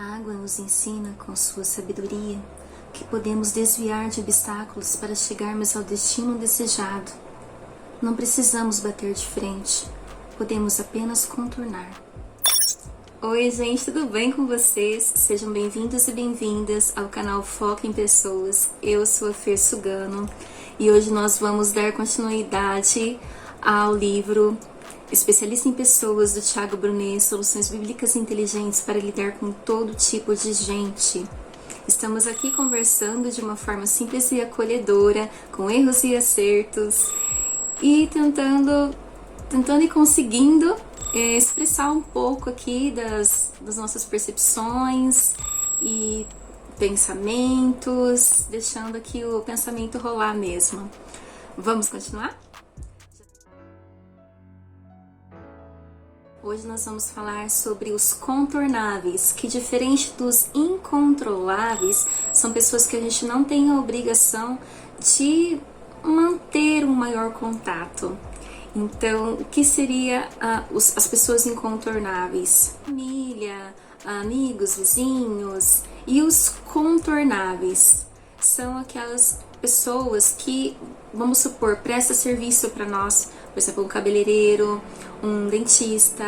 A água nos ensina, com sua sabedoria, que podemos desviar de obstáculos para chegarmos ao destino desejado. Não precisamos bater de frente, podemos apenas contornar. Oi gente, tudo bem com vocês? Sejam bem-vindos e bem-vindas ao canal Foco em Pessoas. Eu sou a Fer Sugano e hoje nós vamos dar continuidade ao livro Especialista em Pessoas, do Thiago Brunet, Soluções Bíblicas Inteligentes para lidar com todo tipo de gente. Estamos aqui conversando de uma forma simples e acolhedora, com erros e acertos, e tentando e conseguindo expressar um pouco aqui das nossas percepções e pensamentos, deixando aqui o pensamento rolar mesmo. Vamos continuar? Hoje nós vamos falar sobre os contornáveis, que diferente dos incontroláveis, são pessoas que a gente não tem a obrigação de manter um maior contato. Então, o que seria as pessoas incontornáveis? Família, amigos, vizinhos. E os contornáveis são aquelas pessoas que, vamos supor, presta serviço para nós, por exemplo, um cabeleireiro, um dentista,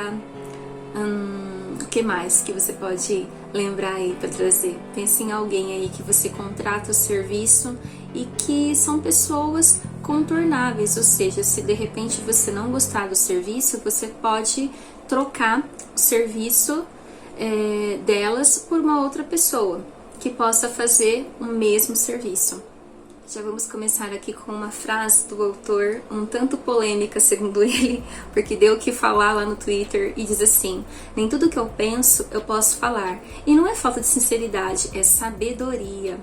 o que mais que você pode lembrar aí para trazer? Pense em alguém aí que você contrata o serviço e que são pessoas contornáveis, ou seja, se de repente você não gostar do serviço, você pode trocar o serviço delas por uma outra pessoa que possa fazer o mesmo serviço. Já vamos começar aqui com uma frase do autor, um tanto polêmica segundo ele, porque deu o que falar lá no Twitter, e diz assim: nem tudo que eu penso eu posso falar. E não é falta de sinceridade, é sabedoria.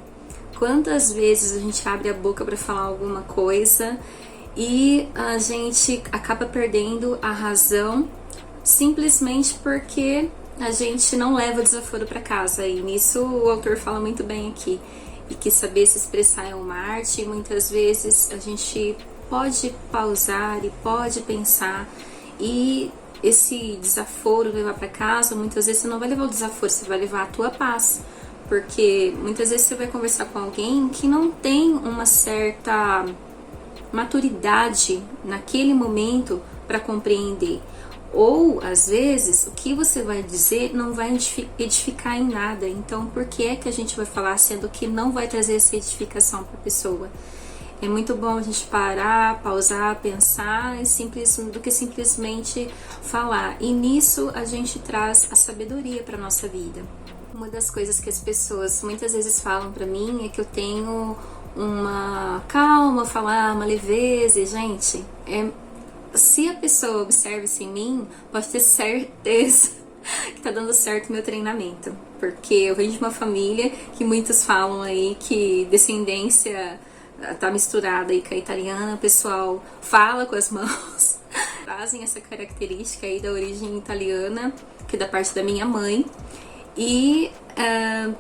Quantas vezes a gente abre a boca para falar alguma coisa e a gente acaba perdendo a razão simplesmente porque a gente não leva o desaforo para casa. E nisso o autor fala muito bem aqui. E que saber se expressar é uma arte, e muitas vezes a gente pode pausar e pode pensar, e esse desaforo levar para casa, muitas vezes você não vai levar o desaforo, você vai levar a tua paz, porque muitas vezes você vai conversar com alguém que não tem uma certa maturidade naquele momento para compreender. Ou, às vezes, o que você vai dizer não vai edificar em nada. Então, por que é que a gente vai falar sendo que não vai trazer essa edificação para a pessoa? É muito bom a gente parar, pausar, pensar, do que simplesmente falar. E nisso a gente traz a sabedoria para nossa vida. Uma das coisas que as pessoas muitas vezes falam para mim é que eu tenho uma calma, falar, uma leveza. E, gente, se a pessoa observa isso em mim, pode ter certeza que tá dando certo o meu treinamento. Porque eu venho de uma família que muitos falam aí que descendência tá misturada aí com a italiana, o pessoal fala com as mãos, trazem essa característica aí da origem italiana, que é da parte da minha mãe. E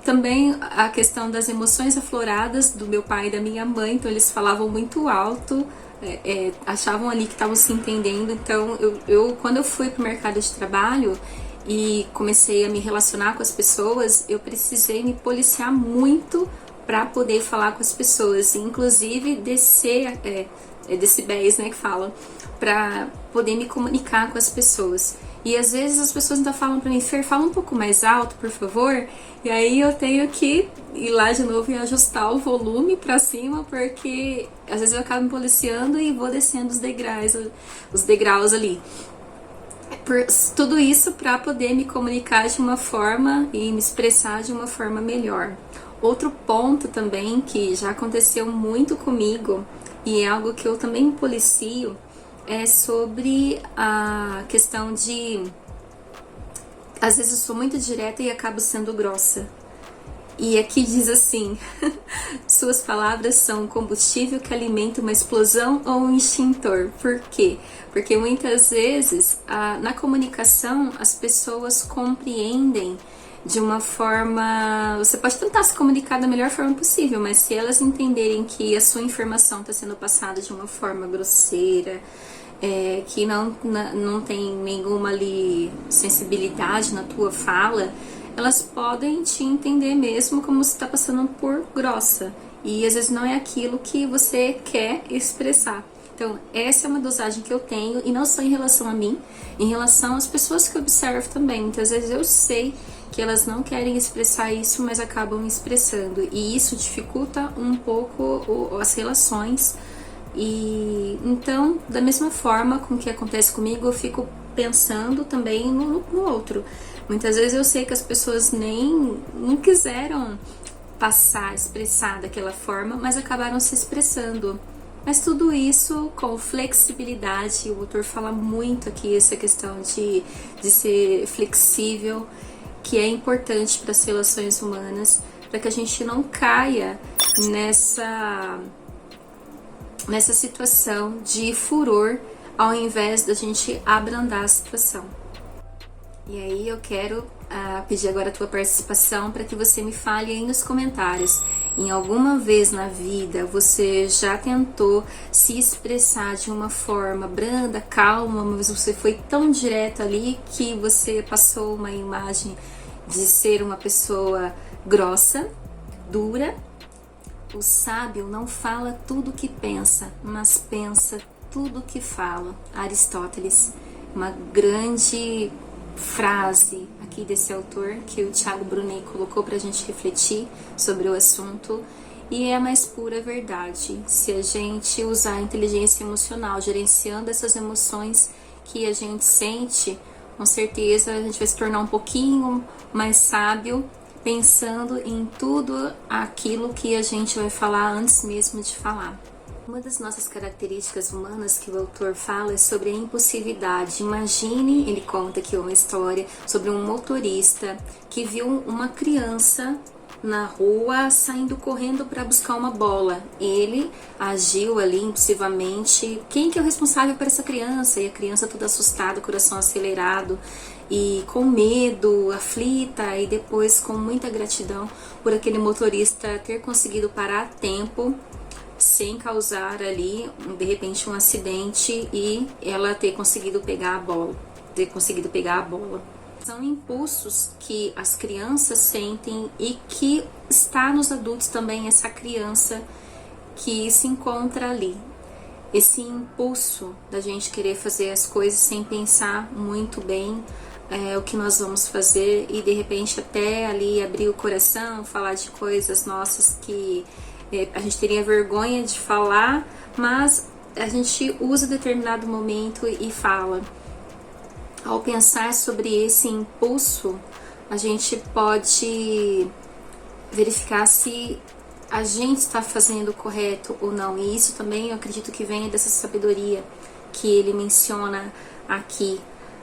também a questão das emoções afloradas do meu pai e da minha mãe, então eles falavam muito alto, achavam ali que estavam se entendendo. Então eu quando eu fui pro mercado de trabalho e comecei a me relacionar com as pessoas, eu precisei me policiar muito para poder falar com as pessoas, inclusive descer decibéis, né, que falam, para poder me comunicar com as pessoas. E às vezes as pessoas ainda falam pra mim: Fer, fala um pouco mais alto, por favor. E aí eu tenho que ir lá de novo e ajustar o volume pra cima, porque às vezes eu acabo me policiando e vou descendo os degraus ali. Tudo isso para poder me comunicar de uma forma e me expressar de uma forma melhor. Outro ponto também que já aconteceu muito comigo, e é algo que eu também me policio, é sobre a questão de, às vezes eu sou muito direta e acabo sendo grossa. E aqui diz assim: suas palavras são um combustível que alimenta uma explosão ou um extintor. Por quê? Porque muitas vezes na comunicação as pessoas compreendem de uma forma... Você pode tentar se comunicar da melhor forma possível, mas se elas entenderem que a sua informação está sendo passada de uma forma grosseira, que não tem nenhuma ali sensibilidade na tua fala, elas podem te entender mesmo como você está passando por grossa. E às vezes não é aquilo que você quer expressar. Então, essa é uma dosagem que eu tenho, e não só em relação a mim, em relação às pessoas que eu observo também. Muitas vezes eu sei que elas não querem expressar isso, mas acabam expressando. E isso dificulta um pouco as relações. E então, da mesma forma com que acontece comigo, eu fico pensando também no outro. Muitas vezes eu sei que as pessoas nem quiseram passar, expressar daquela forma, mas acabaram se expressando. Mas tudo isso com flexibilidade. O autor fala muito aqui essa questão de ser flexível, que é importante para as relações humanas, para que a gente não caia nessa situação de furor, ao invés da gente abrandar a situação. E aí eu quero pedir agora a tua participação para que você me fale aí nos comentários. Em alguma vez na vida você já tentou se expressar de uma forma branda, calma, mas você foi tão direto ali que você passou uma imagem de ser uma pessoa grossa, dura? O sábio não fala tudo o que pensa, mas pensa tudo o que fala. Aristóteles, uma grande frase aqui desse autor que o Thiago Brunet colocou para a gente refletir sobre o assunto, e é a mais pura verdade. Se a gente usar a inteligência emocional, gerenciando essas emoções que a gente sente, com certeza a gente vai se tornar um pouquinho mais sábio, pensando em tudo aquilo que a gente vai falar antes mesmo de falar. Uma das nossas características humanas que o autor fala é sobre a impulsividade. Imagine, ele conta aqui uma história sobre um motorista que viu uma criança na rua saindo correndo para buscar uma bola. Ele agiu ali impulsivamente. Quem que é o responsável por essa criança? E a criança toda assustada, coração acelerado e com medo, aflita, e depois com muita gratidão por aquele motorista ter conseguido parar a tempo, sem causar ali, de repente, um acidente, e ela ter conseguido pegar a bola. São impulsos que as crianças sentem e que está nos adultos também, essa criança que se encontra ali. Esse impulso da gente querer fazer as coisas sem pensar muito bem o que nós vamos fazer, e de repente até ali abrir o coração, falar de coisas nossas que a gente teria vergonha de falar, mas a gente usa determinado momento e fala. Ao pensar sobre esse impulso, a gente pode verificar se a gente está fazendo o correto ou não. E isso também eu acredito que vem dessa sabedoria que ele menciona aqui.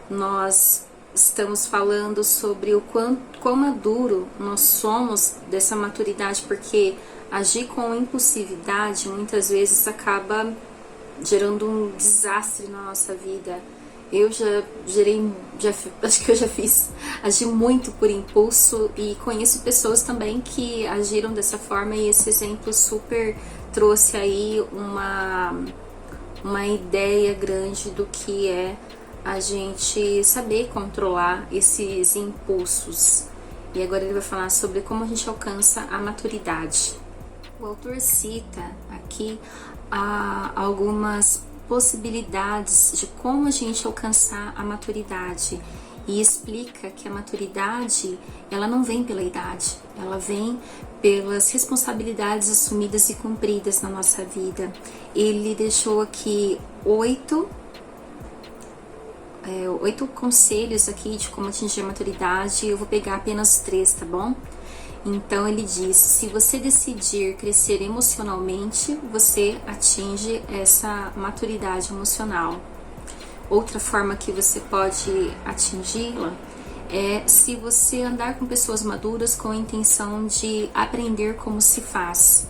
Nós estamos falando sobre o quão maduro nós somos dessa maturidade, porque agir com impulsividade muitas vezes acaba gerando um desastre na nossa vida. Eu acho que eu já agi muito por impulso, e conheço pessoas também que agiram dessa forma, e esse exemplo super trouxe aí uma ideia grande do que é a gente saber controlar esses impulsos. E agora ele vai falar sobre como a gente alcança a maturidade. O autor cita aqui algumas possibilidades de como a gente alcançar a maturidade, e explica que a maturidade, ela não vem pela idade, ela vem pelas responsabilidades assumidas e cumpridas na nossa vida. Ele deixou aqui 8 conselhos aqui de como atingir a maturidade. Eu vou pegar apenas 3, tá bom? Então ele diz: se você decidir crescer emocionalmente, você atinge essa maturidade emocional. Outra forma que você pode atingi-la é se você andar com pessoas maduras com a intenção de aprender como se faz.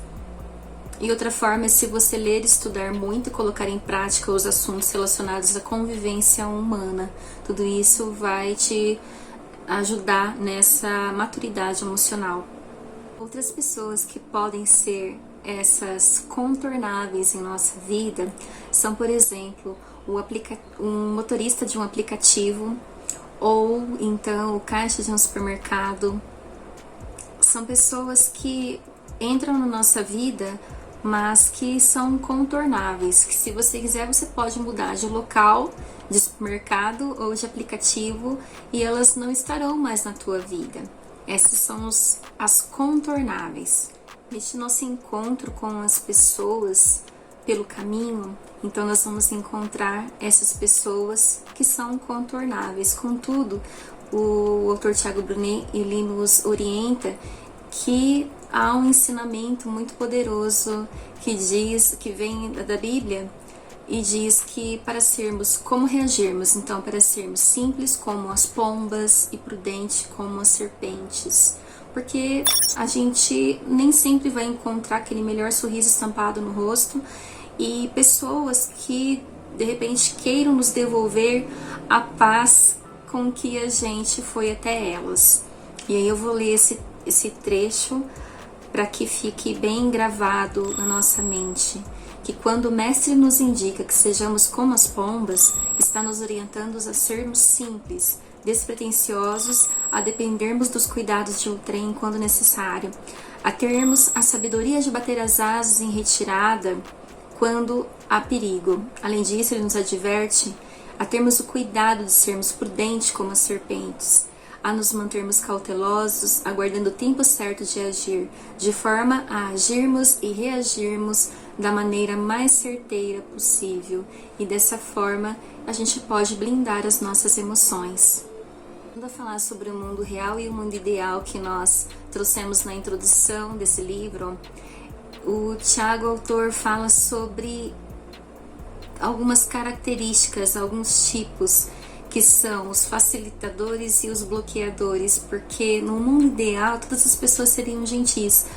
E outra forma é se você ler, estudar muito e colocar em prática os assuntos relacionados à convivência humana. Tudo isso vai te ajudar nessa maturidade emocional. Outras pessoas que podem ser essas contornáveis em nossa vida são, por exemplo, um motorista de um aplicativo, ou então o caixa de um supermercado. São pessoas que entram na nossa vida, mas que são contornáveis, que se você quiser você pode mudar de local, de supermercado ou de aplicativo e elas não estarão mais na tua vida. Essas são as contornáveis. Neste nosso encontro com as pessoas pelo caminho, então nós vamos encontrar essas pessoas que são contornáveis. Contudo, o autor Tiago Brunet, ele nos orienta que há um ensinamento muito poderoso que diz, que vem da Bíblia, e diz que para sermos, como reagirmos? Então, para sermos simples como as pombas e prudente como as serpentes. Porque a gente nem sempre vai encontrar aquele melhor sorriso estampado no rosto e pessoas que de repente queiram nos devolver a paz com que a gente foi até elas. E aí eu vou ler esse trecho para que fique bem gravado na nossa mente, que quando o mestre nos indica que sejamos como as pombas, está nos orientando a sermos simples, despretensiosos, a dependermos dos cuidados de um trem quando necessário, a termos a sabedoria de bater as asas em retirada quando há perigo. Além disso, ele nos adverte a termos o cuidado de sermos prudentes como as serpentes, a nos mantermos cautelosos, aguardando o tempo certo de agir, de forma a agirmos e reagirmos da maneira mais certeira possível, e dessa forma a gente pode blindar as nossas emoções. Quando a falar sobre o mundo real e o mundo ideal que nós trouxemos na introdução desse livro, o Tiago, autor, fala sobre algumas características, alguns tipos, que são os facilitadores e os bloqueadores, porque no mundo ideal todas as pessoas seriam gentis,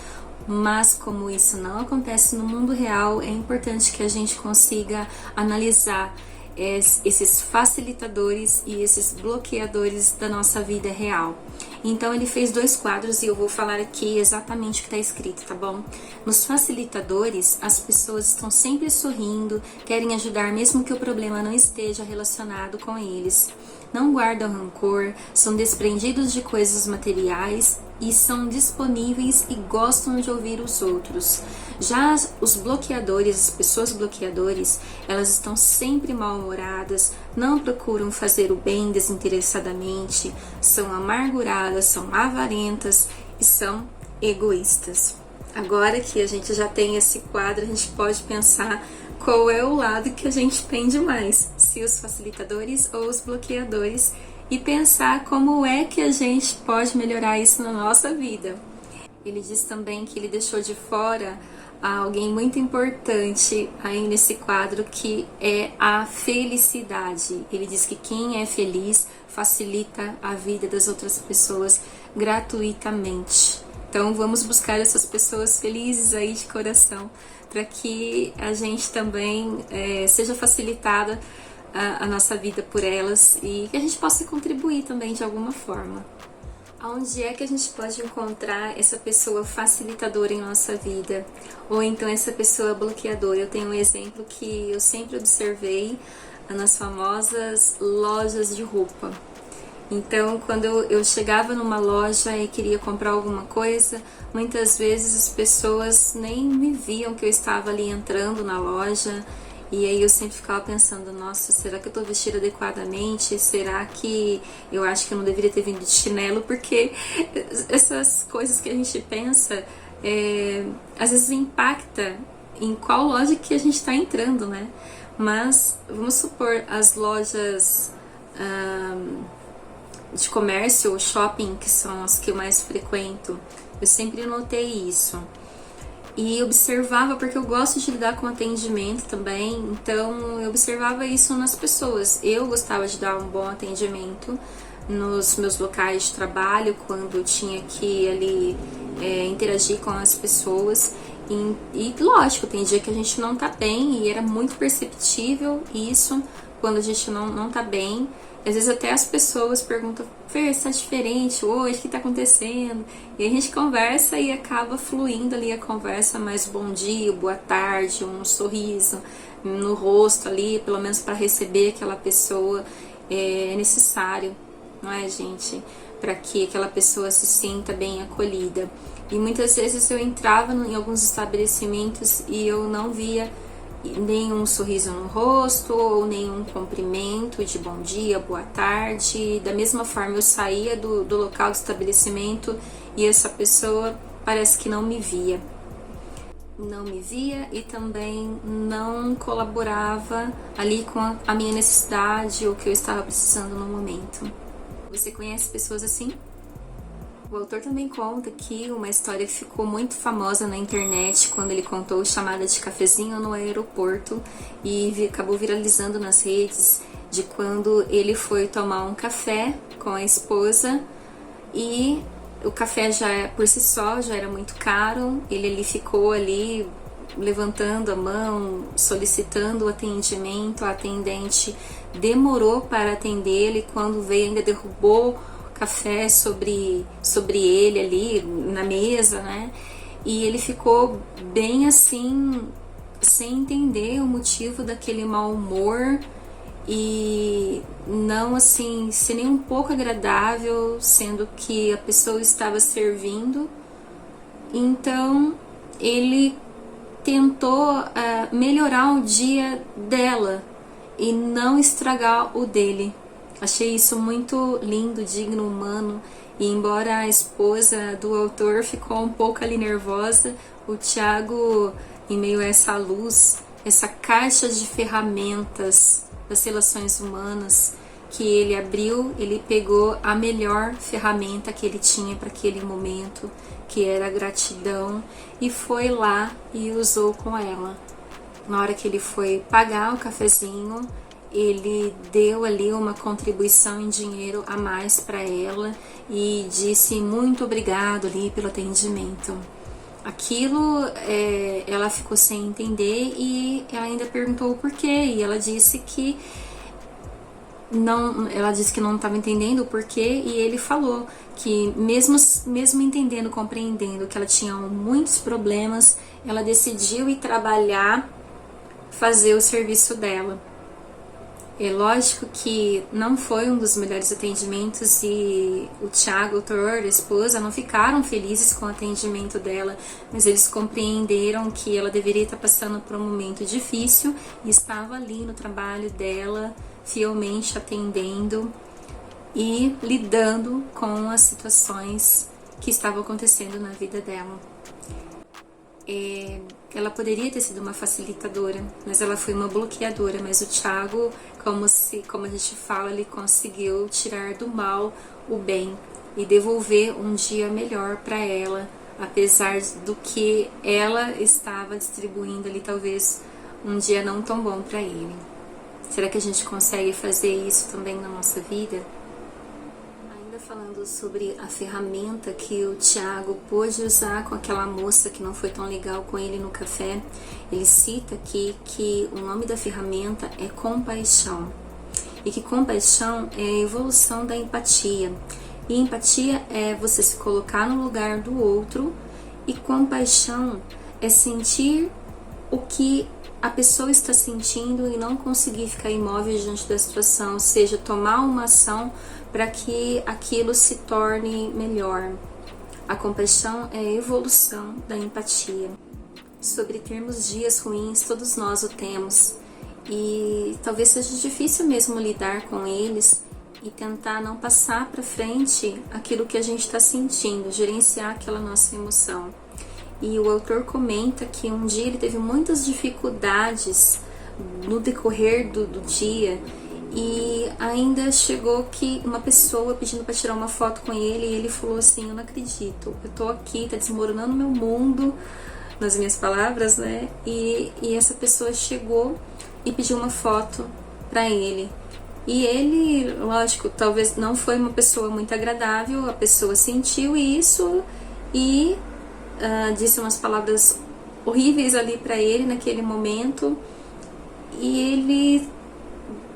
mas como isso não acontece no mundo real, é importante que a gente consiga analisar esses facilitadores e esses bloqueadores da nossa vida real. Então ele fez 2 quadros e eu vou falar aqui exatamente o que está escrito, tá bom? Nos facilitadores, as pessoas estão sempre sorrindo, querem ajudar mesmo que o problema não esteja relacionado com eles. Não guardam rancor, são desprendidos de coisas materiais e são disponíveis e gostam de ouvir os outros. Já os bloqueadores, as pessoas bloqueadores, elas estão sempre mal-humoradas, não procuram fazer o bem desinteressadamente, são amarguradas, são avarentas e são egoístas. Agora que a gente já tem esse quadro, a gente pode pensar qual é o lado que a gente pende mais, se os facilitadores ou os bloqueadores, e pensar como é que a gente pode melhorar isso na nossa vida. Ele diz também que ele deixou de fora alguém muito importante aí nesse quadro, que é a felicidade. Ele diz que quem é feliz facilita a vida das outras pessoas gratuitamente. Então vamos buscar essas pessoas felizes aí de coração, para que a gente também seja facilitada a nossa vida por elas e que a gente possa contribuir também de alguma forma. Onde é que a gente pode encontrar essa pessoa facilitadora em nossa vida? Ou então essa pessoa bloqueadora? Eu tenho um exemplo que eu sempre observei nas famosas lojas de roupa. Então, quando eu chegava numa loja e queria comprar alguma coisa, muitas vezes as pessoas nem me viam que eu estava ali entrando na loja. E aí eu sempre ficava pensando, nossa, será que eu tô vestida adequadamente? Será que eu acho que eu não deveria ter vindo de chinelo? Porque essas coisas que a gente pensa, às vezes impacta em qual loja que a gente está entrando, né? Mas vamos supor as lojas de comércio ou shopping, que são as que eu mais frequento, eu sempre notei isso. E observava, porque eu gosto de lidar com atendimento também, então eu observava isso nas pessoas. Eu gostava de dar um bom atendimento nos meus locais de trabalho, quando eu tinha que ali interagir com as pessoas. E lógico, tem dia que a gente não tá bem, e era muito perceptível isso, quando a gente não tá bem. Às vezes até as pessoas perguntam, Fer, você tá diferente hoje, o que tá acontecendo? E a gente conversa e acaba fluindo ali a conversa, mais bom dia, boa tarde, um sorriso no rosto ali, pelo menos para receber aquela pessoa, é necessário. não é, gente? Para que aquela pessoa se sinta bem acolhida. E muitas vezes eu entrava em alguns estabelecimentos e eu não via nenhum sorriso no rosto ou nenhum cumprimento de bom dia, boa tarde. Da mesma forma, eu saía do local do estabelecimento e essa pessoa parece que não me via. Não me via e também não colaborava ali com a minha necessidade ou o que eu estava precisando no momento. Você conhece pessoas assim? O autor também conta que uma história que ficou muito famosa na internet quando ele contou chamada de cafezinho no aeroporto e acabou viralizando nas redes, de quando ele foi tomar um café com a esposa e o café já por si só já era muito caro, ele ali ficou ali levantando a mão, solicitando o atendimento, a atendente demorou para atender ele, quando veio ainda derrubou café sobre ele ali na mesa, né? E ele ficou bem assim, sem entender o motivo daquele mau humor e não assim, ser nem um pouco agradável, sendo que a pessoa estava servindo. Então ele tentou melhorar o dia dela e não estragar o dele. Achei isso muito lindo, digno, humano. E embora a esposa do autor ficou um pouco ali nervosa, o Tiago, em meio a essa luz, essa caixa de ferramentas das relações humanas que ele abriu, ele pegou a melhor ferramenta que ele tinha para aquele momento, que era a gratidão, e foi lá e usou com ela. Na hora que ele foi pagar o cafezinho, ele deu ali uma contribuição em dinheiro a mais para ela e disse muito obrigado ali pelo atendimento. Aquilo ela ficou sem entender e ela ainda perguntou o porquê, e ela disse que não estava entendendo o porquê, e ele falou que mesmo entendendo, compreendendo que ela tinha muitos problemas, ela decidiu ir trabalhar, fazer o serviço dela. É lógico que não foi um dos melhores atendimentos e o Tiago, o autor, a esposa, não ficaram felizes com o atendimento dela, mas eles compreenderam que ela deveria estar passando por um momento difícil e estava ali no trabalho dela, fielmente atendendo e lidando com as situações que estavam acontecendo na vida dela. Ela poderia ter sido uma facilitadora, mas ela foi uma bloqueadora. Mas o Tiago, como a gente fala, ele conseguiu tirar do mal o bem e devolver um dia melhor para ela, apesar do que ela estava distribuindo ali, talvez um dia não tão bom para ele. Será que a gente consegue fazer isso também na nossa vida? Falando sobre a ferramenta que o Tiago pôde usar com aquela moça que não foi tão legal com ele no café, ele cita aqui que o nome da ferramenta é compaixão, e que compaixão é a evolução da empatia, e empatia é você se colocar no lugar do outro, e compaixão é sentir o que a pessoa está sentindo e não conseguir ficar imóvel diante da situação, ou seja, tomar uma ação para que aquilo se torne melhor. A compaixão é a evolução da empatia. Sobre termos dias ruins, todos nós o temos, e talvez seja difícil mesmo lidar com eles e tentar não passar para frente aquilo que a gente está sentindo, gerenciar aquela nossa emoção. E o autor comenta que um dia ele teve muitas dificuldades no decorrer do dia, e ainda chegou que uma pessoa pedindo para tirar uma foto com ele, e ele falou assim: eu não acredito, eu tô aqui, tá desmoronando meu mundo, nas minhas palavras, né? E essa pessoa chegou e pediu uma foto para ele. E ele, lógico, talvez não foi uma pessoa muito agradável, a pessoa sentiu isso e disse umas palavras horríveis ali para ele naquele momento, e ele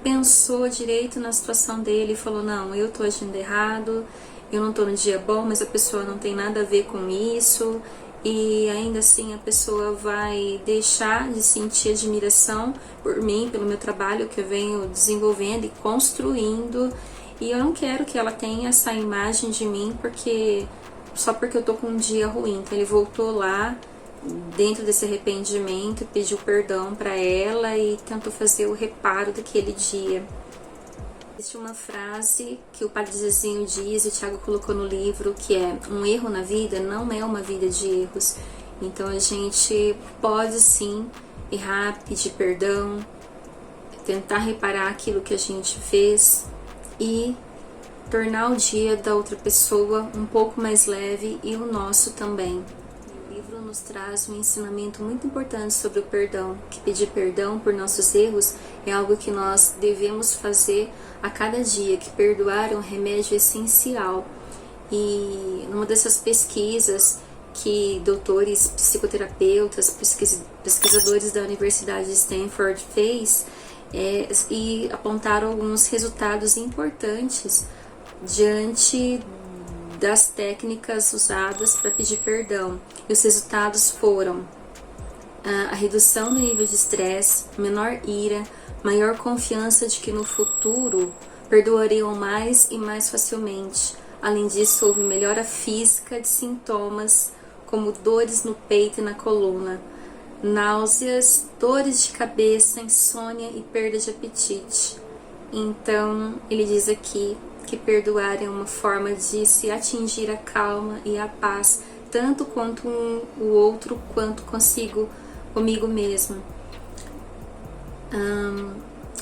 pensou direito na situação dele e falou: não, eu tô agindo errado, eu não tô no dia bom, mas a pessoa não tem nada a ver com isso, e ainda assim a pessoa vai deixar de sentir admiração por mim, pelo meu trabalho que eu venho desenvolvendo e construindo, E eu não quero que ela tenha essa imagem de mim só porque eu tô com um dia ruim. Então ele voltou lá, dentro desse arrependimento, pediu perdão para ela e tentou fazer o reparo daquele dia. Existe uma frase que o Padre Zezinho diz, e o Thiago colocou no livro, que é: um erro na vida não é uma vida de erros. Então a gente pode sim errar, pedir perdão, tentar reparar aquilo que a gente fez e tornar o dia da outra pessoa um pouco mais leve e o nosso também. O livro nos traz um ensinamento muito importante sobre o perdão, que pedir perdão por nossos erros é algo que nós devemos fazer a cada dia, que perdoar é um remédio essencial. E numa dessas pesquisas que doutores, psicoterapeutas, pesquisadores da Universidade de Stanford fez, e apontaram alguns resultados importantes diante das técnicas usadas para pedir perdão. E os resultados foram a redução do nível de estresse, menor ira, maior confiança de que no futuro perdoariam mais e mais facilmente. Além disso, houve melhora física de sintomas como dores no peito e na coluna, náuseas, dores de cabeça, insônia e perda de apetite. Então, ele diz aqui que perdoar é uma forma de se atingir a calma e a paz, tanto quanto o outro, quanto comigo mesma.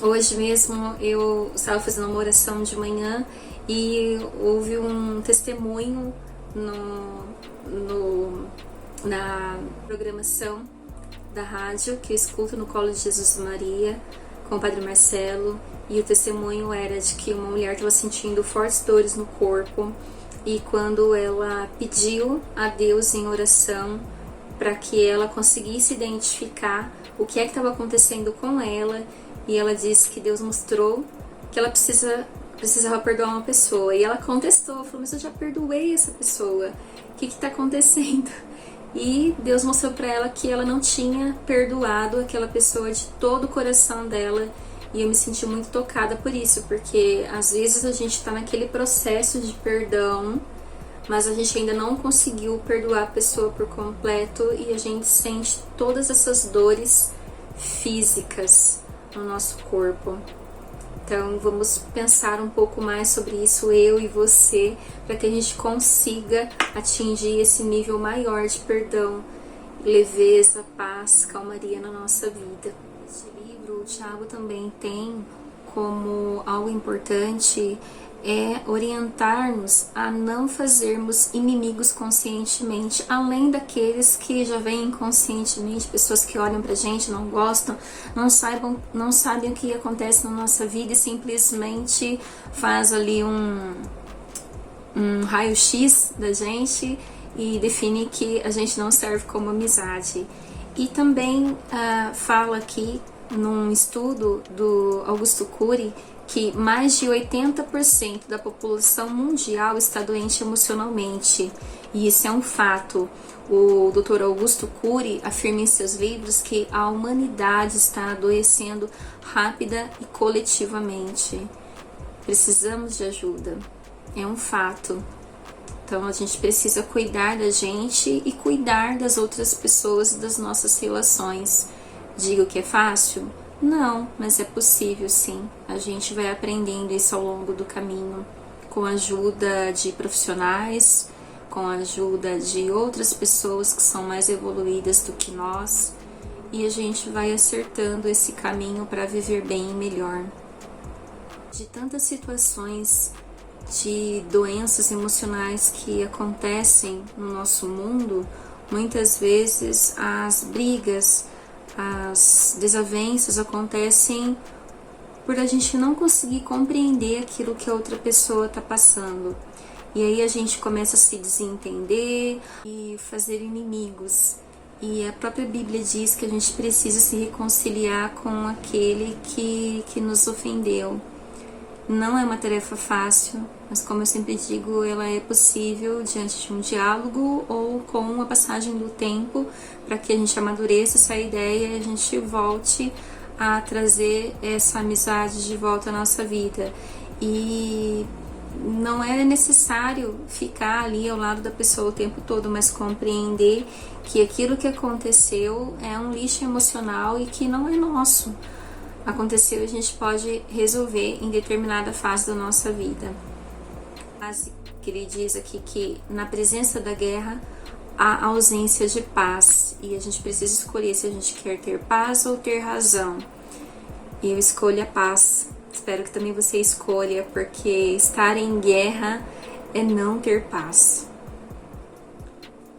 Hoje mesmo eu estava fazendo uma oração de manhã e houve um testemunho na programação da rádio que eu escuto no Colo de Jesus e Maria com o Padre Marcelo, e o testemunho era de que uma mulher estava sentindo fortes dores no corpo, e quando ela pediu a Deus em oração para que ela conseguisse identificar o que é que estava acontecendo com ela, e ela disse que Deus mostrou que ela precisava perdoar uma pessoa, e ela contestou, falou: mas eu já perdoei essa pessoa, o que está acontecendo? E Deus mostrou para ela que ela não tinha perdoado aquela pessoa de todo o coração dela. E eu me senti muito tocada por isso, porque às vezes a gente está naquele processo de perdão, mas a gente ainda não conseguiu perdoar a pessoa por completo, e a gente sente todas essas dores físicas no nosso corpo. Então vamos pensar um pouco mais sobre isso, eu e você, para que a gente consiga atingir esse nível maior de perdão, leveza, paz, calmaria na nossa vida. Este livro, o Thiago também tem como algo importante orientar-nos a não fazermos inimigos conscientemente, além daqueles que já vêm inconscientemente, pessoas que olham pra gente, não gostam, não sabem o que acontece na nossa vida e simplesmente faz ali um raio-x da gente e define que a gente não serve como amizade. E também fala aqui num estudo do Augusto Cury que mais de 80% da população mundial está doente emocionalmente, e isso é um fato. O Dr. Augusto Cury afirma em seus livros que a humanidade está adoecendo rápida e coletivamente. Precisamos de ajuda, é um fato. Então a gente precisa cuidar da gente e cuidar das outras pessoas e das nossas relações. Digo que é fácil? Não, mas é possível sim. A gente vai aprendendo isso ao longo do caminho, com a ajuda de profissionais, com a ajuda de outras pessoas que são mais evoluídas do que nós, e a gente vai acertando esse caminho para viver bem e melhor. De tantas situações de doenças emocionais que acontecem no nosso mundo, muitas vezes as brigas, as desavenças acontecem por a gente não conseguir compreender aquilo que a outra pessoa está passando. E aí a gente começa a se desentender e fazer inimigos. E a própria Bíblia diz que a gente precisa se reconciliar com aquele que nos ofendeu. Não é uma tarefa fácil, mas como eu sempre digo, ela é possível diante de um diálogo ou com a passagem do tempo, para que a gente amadureça essa ideia e a gente volte a trazer essa amizade de volta à nossa vida. E não é necessário ficar ali ao lado da pessoa o tempo todo, mas compreender que aquilo que aconteceu é um lixo emocional e que não é nosso. Aconteceu e a gente pode resolver em determinada fase da nossa vida. Mas que ele diz aqui que na presença da guerra há ausência de paz e a gente precisa escolher se a gente quer ter paz ou ter razão. E eu escolho a paz. Espero que também você escolha, porque estar em guerra é não ter paz.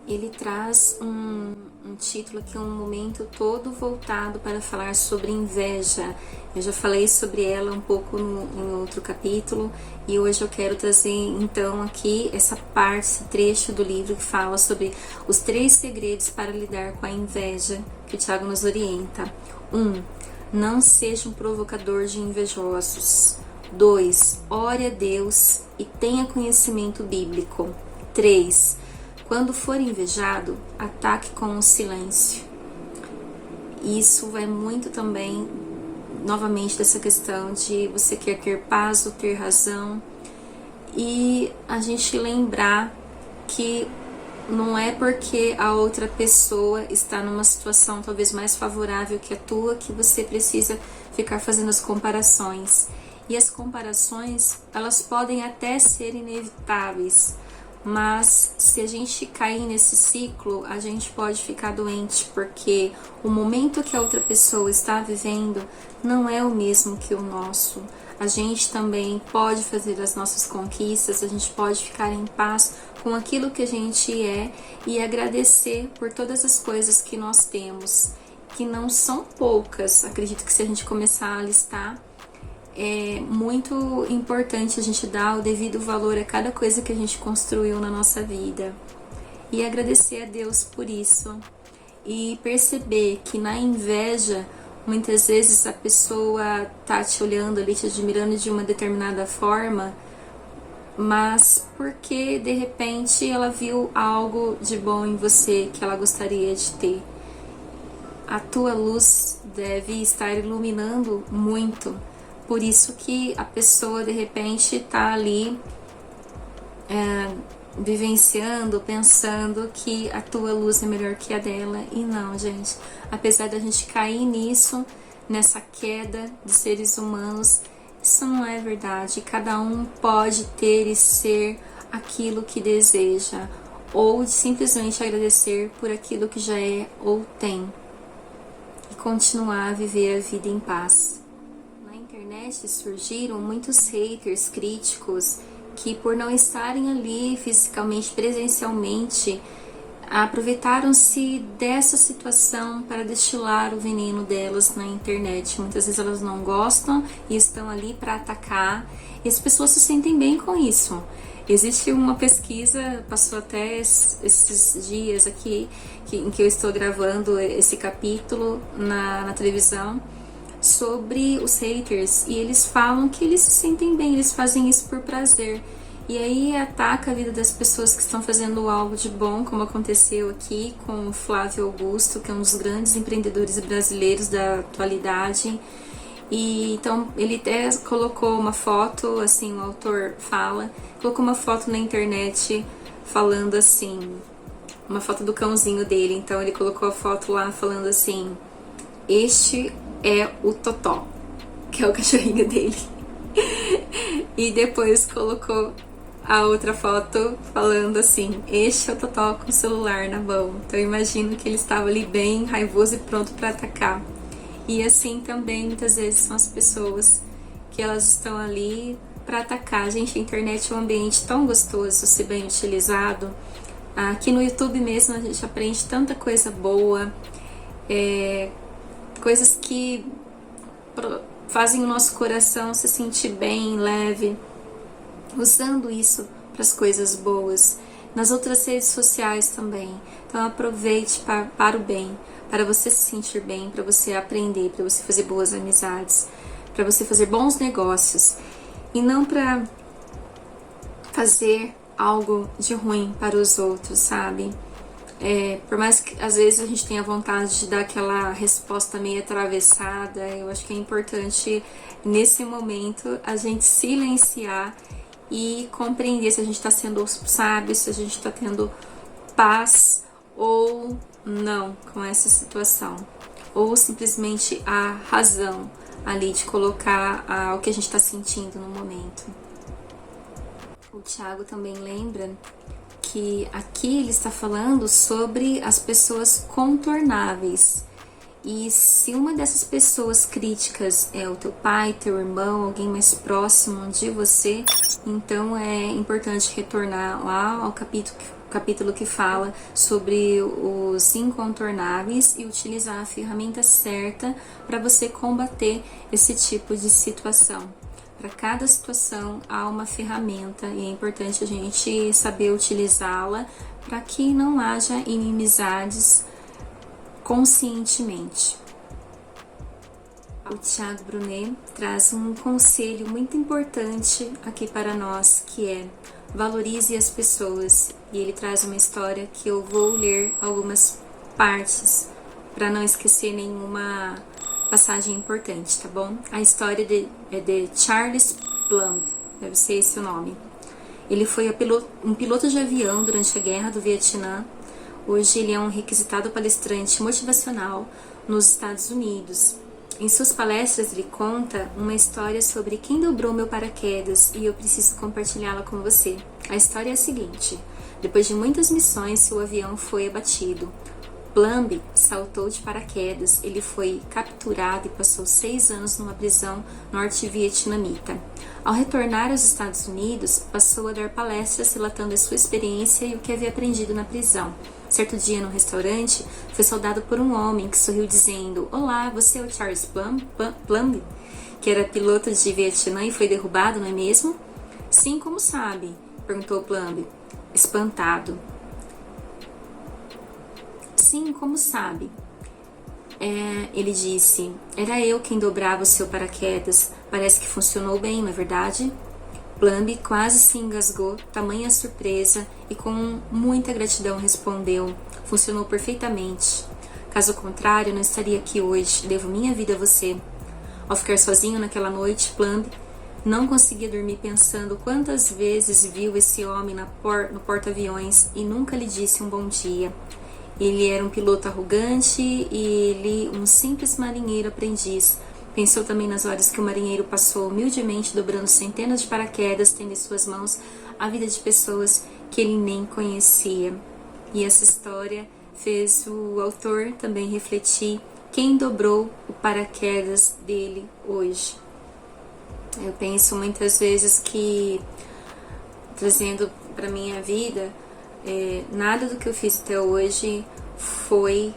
Ele traz um título aqui, um momento todo voltado para falar sobre inveja. Eu já falei sobre ela um pouco em outro capítulo, e hoje eu quero trazer então aqui essa parte, esse trecho do livro que fala sobre os 3 segredos para lidar com a inveja, que o Tiago nos orienta. 1. Não seja um provocador de invejosos. 2. Ore a Deus e tenha conhecimento bíblico. 3. Quando for invejado, ataque com o silêncio. Isso vai muito também, novamente, dessa questão de você quer ter paz ou ter razão. E a gente lembrar que não é porque a outra pessoa está numa situação talvez mais favorável que a tua que você precisa ficar fazendo as comparações. E as comparações, elas podem até ser inevitáveis, mas se a gente cair nesse ciclo, a gente pode ficar doente, porque o momento que a outra pessoa está vivendo não é o mesmo que o nosso. A gente também pode fazer as nossas conquistas, a gente pode ficar em paz com aquilo que a gente é e agradecer por todas as coisas que nós temos, que não são poucas. Acredito que se a gente começar a listar, é muito importante a gente dar o devido valor a cada coisa que a gente construiu na nossa vida e agradecer a Deus por isso, e perceber que na inveja muitas vezes a pessoa tá te olhando ali, te admirando de uma determinada forma, mas porque de repente ela viu algo de bom em você que ela gostaria de ter. A tua luz deve estar iluminando muito. Por isso que a pessoa de repente está ali vivenciando, pensando que a tua luz é melhor que a dela. E não, gente. Apesar da gente cair nisso, nessa queda de seres humanos, isso não é verdade. Cada um pode ter e ser aquilo que deseja, ou simplesmente agradecer por aquilo que já é ou tem, e continuar a viver a vida em paz. Na internet surgiram muitos haters críticos que, por não estarem ali fisicamente, presencialmente, aproveitaram-se dessa situação para destilar o veneno delas na internet. Muitas vezes elas não gostam e estão ali para atacar, e as pessoas se sentem bem com isso. Existe uma pesquisa, passou até esses dias aqui, em que eu estou gravando esse capítulo na televisão, sobre os haters, e eles falam que eles se sentem bem, eles fazem isso por prazer, e aí ataca a vida das pessoas que estão fazendo algo de bom, como aconteceu aqui com o Flávio Augusto, que é um dos grandes empreendedores brasileiros da atualidade. E então ele até colocou uma foto, assim, o autor fala, colocou uma foto na internet falando assim, uma foto do cãozinho dele. Então ele colocou a foto lá falando assim: este é o Totó, que é o cachorrinho dele. E depois colocou a outra foto falando assim: este é o Totó com o celular na mão. Então eu imagino que ele estava ali bem raivoso e pronto para atacar. E assim também muitas vezes são as pessoas que elas estão ali para atacar. Gente, a internet é um ambiente tão gostoso se bem utilizado. Aqui no YouTube mesmo a gente aprende tanta coisa boa, coisas que fazem o nosso coração se sentir bem, leve, usando isso para as coisas boas. Nas outras redes sociais também. Então aproveite para o bem, para você se sentir bem, para você aprender, para você fazer boas amizades, para você fazer bons negócios, e não para fazer algo de ruim para os outros, sabe? Por mais que às vezes a gente tenha vontade de dar aquela resposta meio atravessada, eu acho que é importante nesse momento a gente silenciar e compreender se a gente está sendo sábio, se a gente está tendo paz ou não com essa situação, ou simplesmente a razão ali de colocar o que a gente está sentindo no momento. O Tiago também lembra que aqui ele está falando sobre as pessoas contornáveis. E se uma dessas pessoas críticas é o teu pai, teu irmão, alguém mais próximo de você, então é importante retornar lá ao capítulo que fala sobre os incontornáveis e utilizar a ferramenta certa para você combater esse tipo de situação. Para cada situação há uma ferramenta e é importante a gente saber utilizá-la para que não haja inimizades conscientemente. O Tiago Brunet traz um conselho muito importante aqui para nós, que é: valorize as pessoas. E ele traz uma história que eu vou ler algumas partes para não esquecer nenhuma passagem importante, tá bom? A história é de Charles Plumb, deve ser esse o nome. Ele foi um piloto de avião durante a Guerra do Vietnã. Hoje ele é um requisitado palestrante motivacional nos Estados Unidos. Em suas palestras ele conta uma história sobre quem dobrou meu paraquedas e eu preciso compartilhá-la com você. A história é a seguinte: depois de muitas missões, seu avião foi abatido. Plumb saltou de paraquedas, ele foi capturado e passou 6 anos numa prisão norte-vietnamita. Ao retornar aos Estados Unidos, passou a dar palestras relatando a sua experiência e o que havia aprendido na prisão. Certo dia, no restaurante, foi saudado por um homem que sorriu dizendo: "Olá, você é o Charles Plumb, que era piloto de Vietnã e foi derrubado, não é mesmo?" "Sim, como sabe?" perguntou Plumb, espantado. "Sim, como sabe?" Ele disse: "Era eu quem dobrava o seu paraquedas. Parece que funcionou bem, não é verdade?" Plumb quase se engasgou, tamanha surpresa, e com muita gratidão respondeu: "Funcionou perfeitamente. Caso contrário, não estaria aqui hoje. Devo minha vida a você." Ao ficar sozinho naquela noite, Plumb não conseguia dormir pensando quantas vezes viu esse homem no porta-aviões e nunca lhe disse um bom dia. Ele era um piloto arrogante e ele um simples marinheiro aprendiz. Pensou também nas horas que o marinheiro passou humildemente dobrando centenas de paraquedas, tendo em suas mãos a vida de pessoas que ele nem conhecia. E essa história fez o autor também refletir quem dobrou o paraquedas dele hoje. Eu penso muitas vezes que, trazendo para minha vida, nada do que eu fiz até hoje foi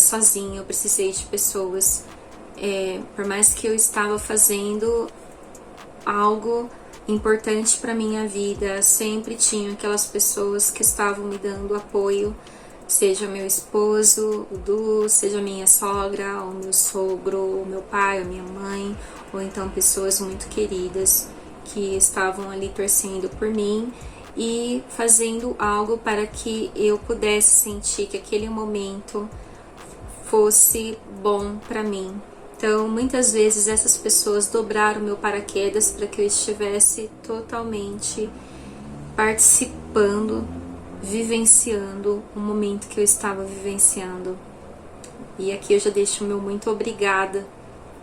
sozinho. Eu precisei de pessoas. Por mais que eu estava fazendo algo importante para minha vida, sempre tinha aquelas pessoas que estavam me dando apoio, seja meu esposo, o Du, seja minha sogra, o meu sogro, o meu pai, a minha mãe, ou então pessoas muito queridas que estavam ali torcendo por mim e fazendo algo para que eu pudesse sentir que aquele momento fosse bom para mim. Então, muitas vezes essas pessoas dobraram meu paraquedas para que eu estivesse totalmente participando, vivenciando o momento que eu estava vivenciando. E aqui eu já deixo o meu muito obrigada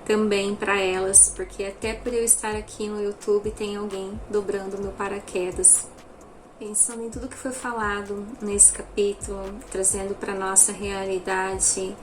também para elas, porque até por eu estar aqui no YouTube tem alguém dobrando meu paraquedas. Pensando em tudo que foi falado nesse capítulo, trazendo para nossa realidade,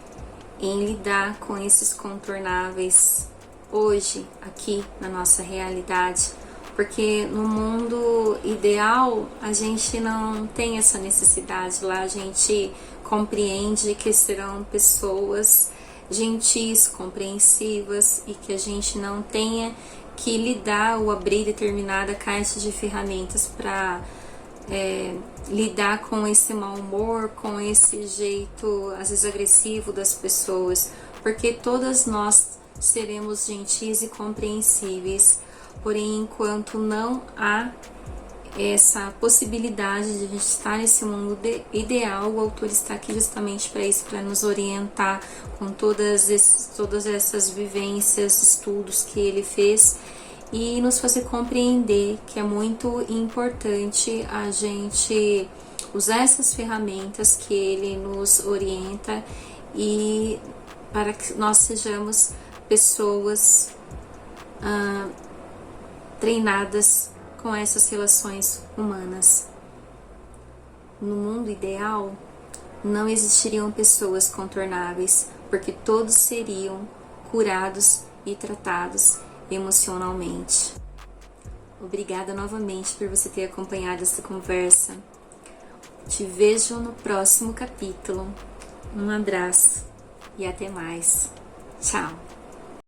em lidar com esses contornáveis hoje, aqui na nossa realidade, porque no mundo ideal a gente não tem essa necessidade. Lá a gente compreende que serão pessoas gentis, compreensivas e que a gente não tenha que lidar ou abrir determinada caixa de ferramentas para lidar com esse mau humor, com esse jeito às vezes agressivo das pessoas, porque todas nós seremos gentis e compreensíveis, porém enquanto não há essa possibilidade de a gente estar nesse mundo ideal. O autor está aqui justamente para isso, para nos orientar com todas essas vivências, estudos que ele fez e nos fazer compreender que é muito importante a gente usar essas ferramentas que ele nos orienta e para que nós sejamos pessoas treinadas com essas relações humanas. No mundo ideal, não existiriam pessoas contornáveis, porque todos seriam curados e tratados emocionalmente. Obrigada novamente por você ter acompanhado essa conversa. Te vejo no próximo capítulo. Um abraço e até mais. Tchau!